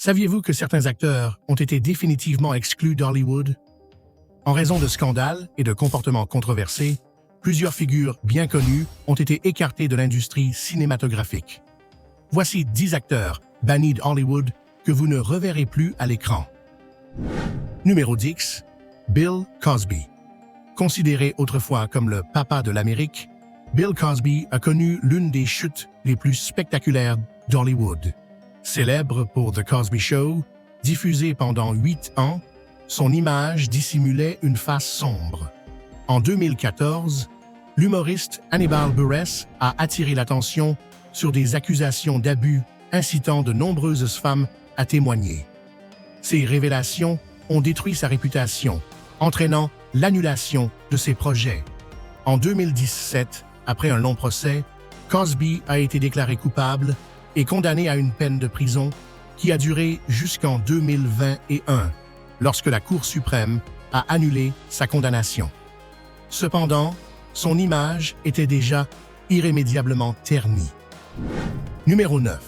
Saviez-vous que certains acteurs ont été définitivement exclus d'Hollywood? En raison de scandales et de comportements controversés, plusieurs figures bien connues ont été écartées de l'industrie cinématographique. Voici 10 acteurs bannis d'Hollywood que vous ne reverrez plus à l'écran. Numéro 10. Bill Cosby. Considéré autrefois comme le papa de l'Amérique, Bill Cosby a connu l'une des chutes les plus spectaculaires d'Hollywood. Célèbre pour The Cosby Show, diffusé pendant 8 ans, son image dissimulait une face sombre. En 2014, l'humoriste Hannibal Buress a attiré l'attention sur des accusations d'abus incitant de nombreuses femmes à témoigner. Ces révélations ont détruit sa réputation, entraînant l'annulation de ses projets. En 2017, après un long procès, Cosby a été déclaré coupable et condamné à une peine de prison qui a duré jusqu'en 2021, lorsque la Cour suprême a annulé sa condamnation. Cependant, son image était déjà irrémédiablement ternie. Numéro 9.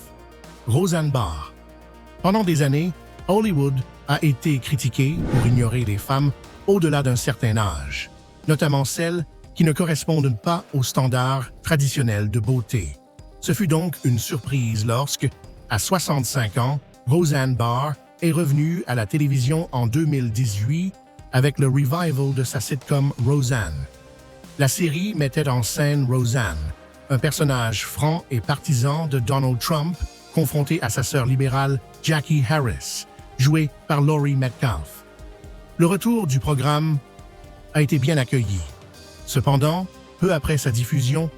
Roseanne Barr. Pendant des années, Hollywood a été critiqué pour ignorer les femmes au-delà d'un certain âge, notamment celles qui ne correspondent pas aux standards traditionnels de beauté. Ce fut donc une surprise lorsque, à 65 ans, Roseanne Barr est revenue à la télévision en 2018 avec le revival de sa sitcom Roseanne. La série mettait en scène Roseanne, un personnage franc et partisan de Donald Trump, confronté à sa sœur libérale Jackie Harris, jouée par Laurie Metcalf. Le retour du programme a été bien accueilli. Cependant, peu après sa diffusion,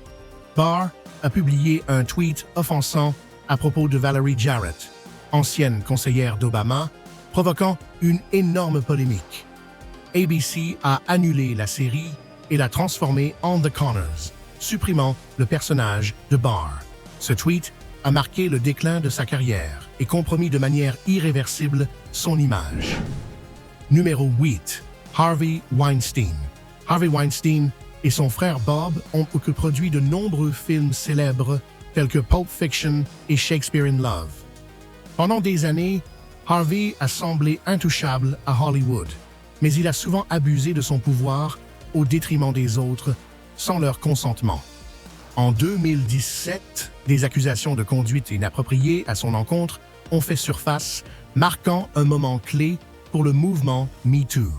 Barr a publié un tweet offensant à propos de Valerie Jarrett, ancienne conseillère d'Obama, provoquant une énorme polémique. ABC a annulé la série et l'a transformée en The Connors, supprimant le personnage de Barr. Ce tweet a marqué le déclin de sa carrière et compromis de manière irréversible son image. Numéro 8. Harvey Weinstein. Harvey Weinstein et son frère Bob ont produit de nombreux films célèbres tels que Pulp Fiction et Shakespeare in Love. Pendant des années, Harvey a semblé intouchable à Hollywood, mais il a souvent abusé de son pouvoir au détriment des autres, sans leur consentement. En 2017, des accusations de conduite inappropriée à son encontre ont fait surface, marquant un moment clé pour le mouvement MeToo.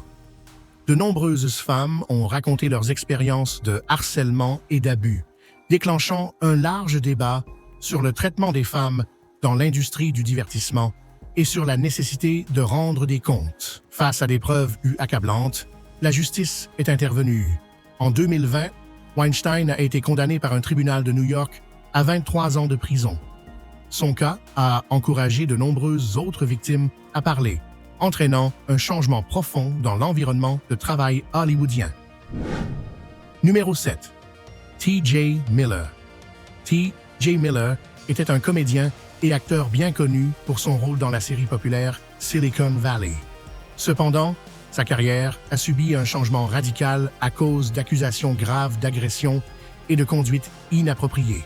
De nombreuses femmes ont raconté leurs expériences de harcèlement et d'abus, déclenchant un large débat sur le traitement des femmes dans l'industrie du divertissement et sur la nécessité de rendre des comptes. Face à des preuves accablantes, la justice est intervenue. En 2020, Weinstein a été condamné par un tribunal de New York à 23 ans de prison. Son cas a encouragé de nombreuses autres victimes à parler, entraînant un changement profond dans l'environnement de travail hollywoodien. Numéro 7. T.J. Miller. T.J. Miller était un comédien et acteur bien connu pour son rôle dans la série populaire Silicon Valley. Cependant, sa carrière a subi un changement radical à cause d'accusations graves d'agression et de conduite inappropriée.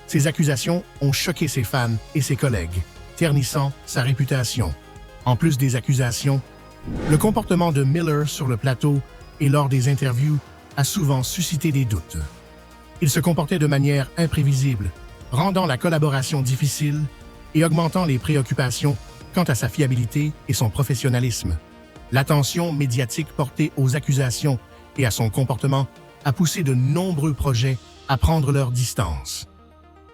Ces accusations ont choqué ses fans et ses collègues, ternissant sa réputation. En plus des accusations, le comportement de Miller sur le plateau et lors des interviews a souvent suscité des doutes. Il se comportait de manière imprévisible, rendant la collaboration difficile et augmentant les préoccupations quant à sa fiabilité et son professionnalisme. L'attention médiatique portée aux accusations et à son comportement a poussé de nombreux projets à prendre leur distance.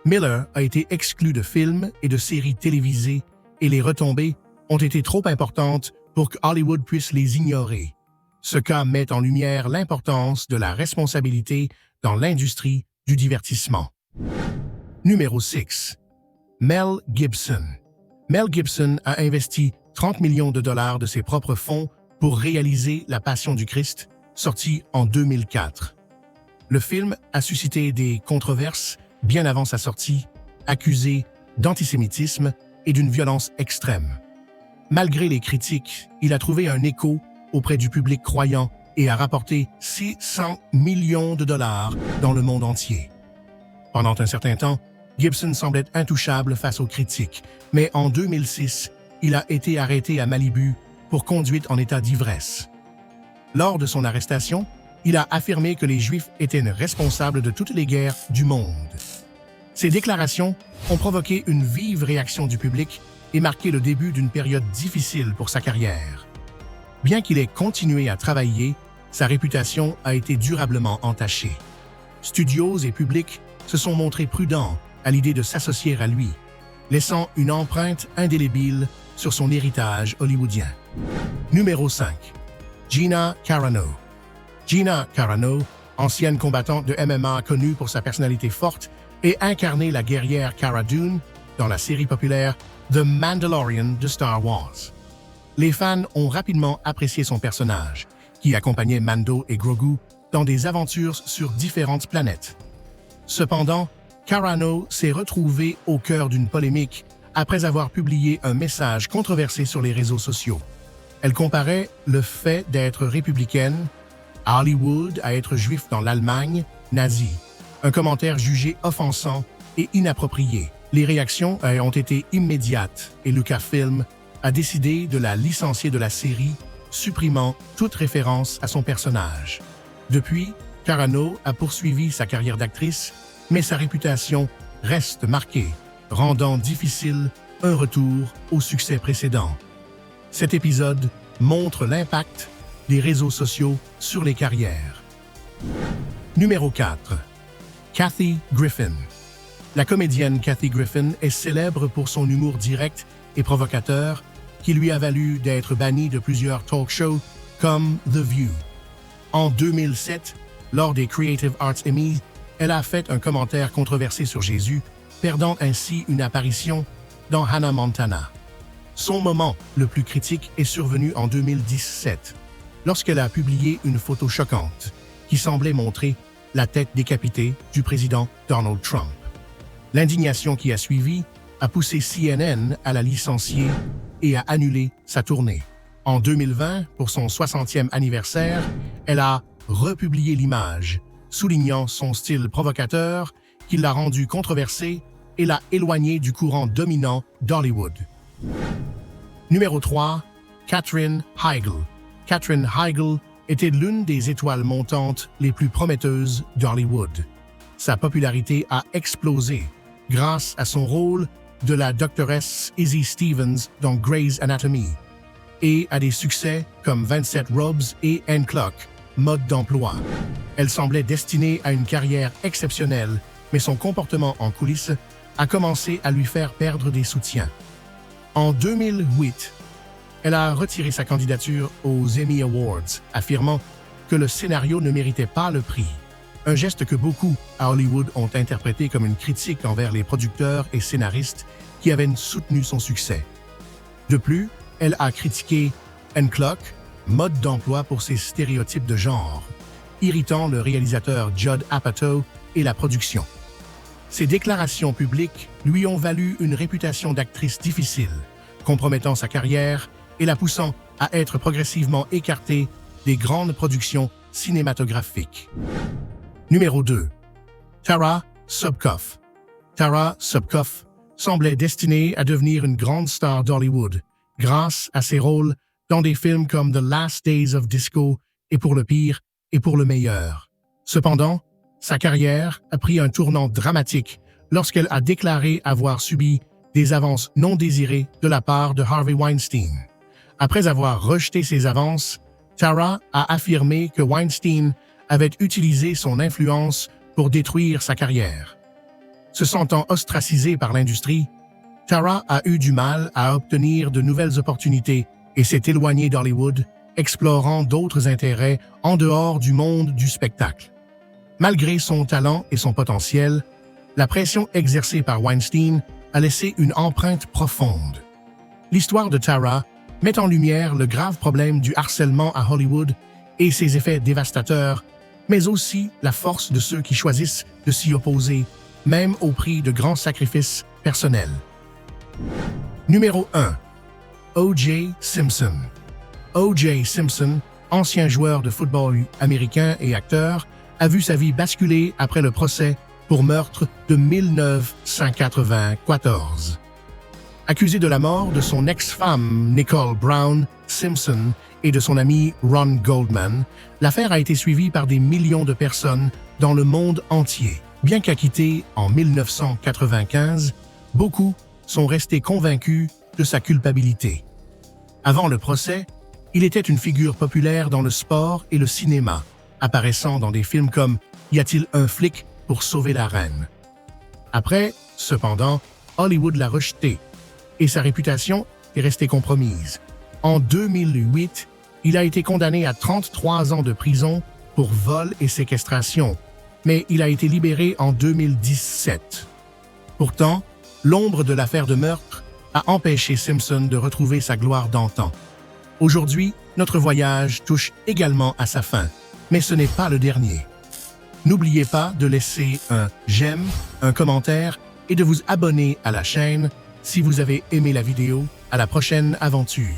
Miller a été exclu de films et de séries télévisées et les retombées ont été trop importantes pour que Hollywood puisse les ignorer. Ce cas met en lumière l'importance de la responsabilité dans l'industrie du divertissement. Numéro 6. Mel Gibson. Mel Gibson a investi 30 millions de dollars de ses propres fonds pour réaliser La Passion du Christ, sorti en 2004. Le film a suscité des controverses bien avant sa sortie, accusé d'antisémitisme et d'une violence extrême. Malgré les critiques, il a trouvé un écho auprès du public croyant et a rapporté 600 millions de dollars dans le monde entier. Pendant un certain temps, Gibson semblait intouchable face aux critiques, mais en 2006, il a été arrêté à Malibu pour conduite en état d'ivresse. Lors de son arrestation, il a affirmé que les Juifs étaient responsables de toutes les guerres du monde. Ces déclarations ont provoqué une vive réaction du public et marqué le début d'une période difficile pour sa carrière. Bien qu'il ait continué à travailler, sa réputation a été durablement entachée. Studios et publics se sont montrés prudents à l'idée de s'associer à lui, laissant une empreinte indélébile sur son héritage hollywoodien. Numéro 5. Gina Carano. Gina Carano, ancienne combattante de MMA connue pour sa personnalité forte, et incarné la guerrière Cara Dune dans la série populaire The Mandalorian de Star Wars. Les fans ont rapidement apprécié son personnage, qui accompagnait Mando et Grogu dans des aventures sur différentes planètes. Cependant, Carano s'est retrouvée au cœur d'une polémique après avoir publié un message controversé sur les réseaux sociaux. Elle comparait le fait d'être républicaine à Hollywood à être juif dans l'Allemagne nazie. Un commentaire jugé offensant et inapproprié. Les réactions ont été immédiates et Lucasfilm a décidé de la licencier de la série, supprimant toute référence à son personnage. Depuis, Carano a poursuivi sa carrière d'actrice, mais sa réputation reste marquée, rendant difficile un retour au succès précédent. Cet épisode montre l'impact des réseaux sociaux sur les carrières. Numéro 4. Kathy Griffin. La comédienne Kathy Griffin est célèbre pour son humour direct et provocateur qui lui a valu d'être bannie de plusieurs talk shows comme The View. En 2007, lors des Creative Arts Emmys, elle a fait un commentaire controversé sur Jésus, perdant ainsi une apparition dans Hannah Montana. Son moment le plus critique est survenu en 2017, lorsqu'elle a publié une photo choquante qui semblait montrer la tête décapitée du président Donald Trump. L'indignation qui a suivi a poussé CNN à la licencier et à annuler sa tournée. En 2020, pour son 60e anniversaire, elle a republié l'image, soulignant son style provocateur qui l'a rendue controversée et l'a éloignée du courant dominant d'Hollywood. Numéro 3. Katherine Heigl. Katherine Heigl était l'une des étoiles montantes les plus prometteuses d'Hollywood. Sa popularité a explosé grâce à son rôle de la doctoresse Izzy Stevens dans Grey's Anatomy et à des succès comme 27 Robes et N Clock, mode d'emploi. Elle semblait destinée à une carrière exceptionnelle, mais son comportement en coulisses a commencé à lui faire perdre des soutiens. En 2008, elle a retiré sa candidature aux Emmy Awards, affirmant que le scénario ne méritait pas le prix. Un geste que beaucoup à Hollywood ont interprété comme une critique envers les producteurs et scénaristes qui avaient soutenu son succès. De plus, elle a critiqué N Clock, mode d'emploi pour ses stéréotypes de genre, irritant le réalisateur Judd Apatow et la production. Ces déclarations publiques lui ont valu une réputation d'actrice difficile, compromettant sa carrière et la poussant à être progressivement écartée des grandes productions cinématographiques. Numéro 2. Tara Subkoff. Tara Subkoff semblait destinée à devenir une grande star d'Hollywood grâce à ses rôles dans des films comme The Last Days of Disco et Pour le pire et pour le meilleur. Cependant, sa carrière a pris un tournant dramatique lorsqu'elle a déclaré avoir subi des avances non désirées de la part de Harvey Weinstein. Après avoir rejeté ces avances, Tara a affirmé que Weinstein avait utilisé son influence pour détruire sa carrière. Se sentant ostracisée par l'industrie, Tara a eu du mal à obtenir de nouvelles opportunités et s'est éloignée d'Hollywood, explorant d'autres intérêts en dehors du monde du spectacle. Malgré son talent et son potentiel, la pression exercée par Weinstein a laissé une empreinte profonde. L'histoire de Tara met en lumière le grave problème du harcèlement à Hollywood et ses effets dévastateurs, mais aussi la force de ceux qui choisissent de s'y opposer, même au prix de grands sacrifices personnels. Numéro 1. O.J. Simpson. O.J. Simpson, ancien joueur de football américain et acteur, a vu sa vie basculer après le procès pour meurtre de 1994. Accusé de la mort de son ex-femme Nicole Brown Simpson et de son ami Ron Goldman, l'affaire a été suivie par des millions de personnes dans le monde entier. Bien qu'acquitté en 1995, beaucoup sont restés convaincus de sa culpabilité. Avant le procès, il était une figure populaire dans le sport et le cinéma, apparaissant dans des films comme « Y a-t-il un flic pour sauver la reine ?» Après, cependant, Hollywood l'a rejeté et sa réputation est restée compromise. En 2008, il a été condamné à 33 ans de prison pour vol et séquestration, mais il a été libéré en 2017. Pourtant, l'ombre de l'affaire de meurtre a empêché Simpson de retrouver sa gloire d'antan. Aujourd'hui, notre voyage touche également à sa fin, mais ce n'est pas le dernier. N'oubliez pas de laisser un j'aime, un commentaire et de vous abonner à la chaîne si vous avez aimé la vidéo. À la prochaine aventure.